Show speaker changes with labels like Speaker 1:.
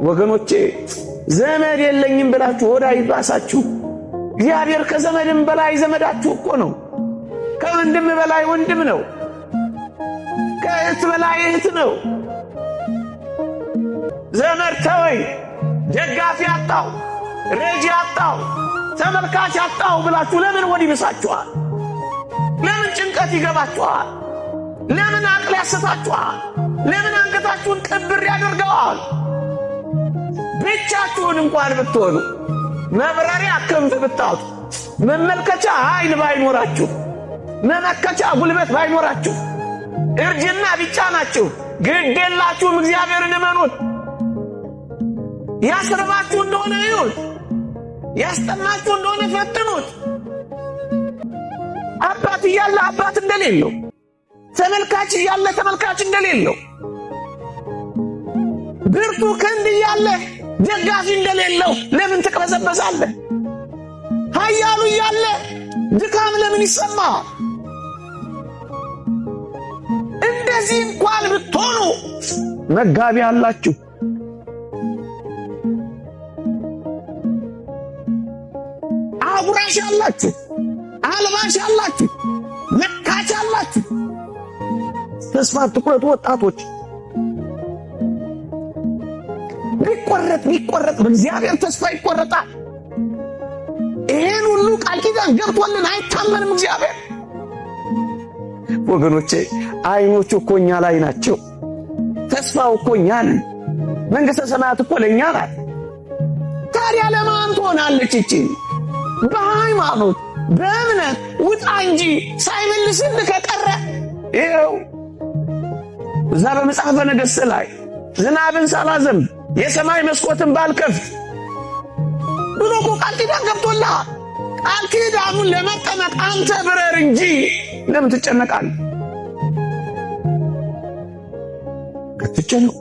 Speaker 1: ወገኖቼ ዘመድ የለኝም ብላችሁ ወዳ ይባሳችሁ። እግዚአብሔር ከዘመድም በላይ ዘመዳችሁ እኮ ነው። ከወንድም በላይ ወንድም ነው። ከእህት በላይ እህት ነው። ዘመድ ተወይ፣ ደጋፊ አጣው፣ ረጂ አጣው፣ ተመልካች አጣው ብላችሁ ለምን ወዲ ይብሳችኋል? ለምን ጭንቀት ይገባችኋል? ለምን አቅል ያሰታችኋል? ለምን አንገታችሁን ቅብር ያደርገዋል? ብቻችሁን እንኳን ብትሆኑ መብረሪያ ክንፍ ብታጡ መመልከቻ ኃይል ባይኖራችሁ መመከቻ ጉልበት ባይኖራችሁ እርጅና ቢጫናችሁ ግድ የላችሁም። እግዚአብሔርን እመኑት። ያስርባችሁ እንደሆነ ይሁን፣ ያስጠማችሁ እንደሆነ ፈትኑት። አባት እያለ አባት እንደሌለው፣ ተመልካች እያለ ተመልካች እንደሌለው፣ ብርቱ ክንድ እያለ ደጋፊ እንደሌለው ለምን ትቅበዘበዛለህ? ኃያሉ እያለ ድካም ለምን ይሰማ? እንደዚህ እንኳን ብትሆኑ መጋቢ አላችሁ። አጉራሽ አላችሁ፣ አልባሽ አላችሁ፣ መካች አላችሁ። ተስፋ አትቁረጡ ወጣቶች። ቢቆረጥ በእግዚአብሔር ተስፋ ይቆረጣል። ይሄን ሁሉ ቃል ኪዳን ገብቶልን አይታመንም እግዚአብሔር። ወገኖቼ አይኖቹ እኮ እኛ ላይ ናቸው። ተስፋው እኮ እኛ ነን። መንግሥተ ሰማያት እኮ ለእኛ ናት። ታዲያ ለማን ትሆናለች እቺ? በሃይማኖት በእምነት ውጣ እንጂ ሳይመልስልህ ከቀረ ይኸው እዛ በመጽሐፈ ነገሥት ላይ ዝናብን ሳላዘንብ የሰማይ መስኮትን ባልከፍት ብሎ እኮ ቃል ኪዳን ገብቶልሃል። ቃል ኪዳኑን ለመጠመቅ አንተ ብረር እንጂ ለምን ትጨነቃለህ? አትጨነቁ።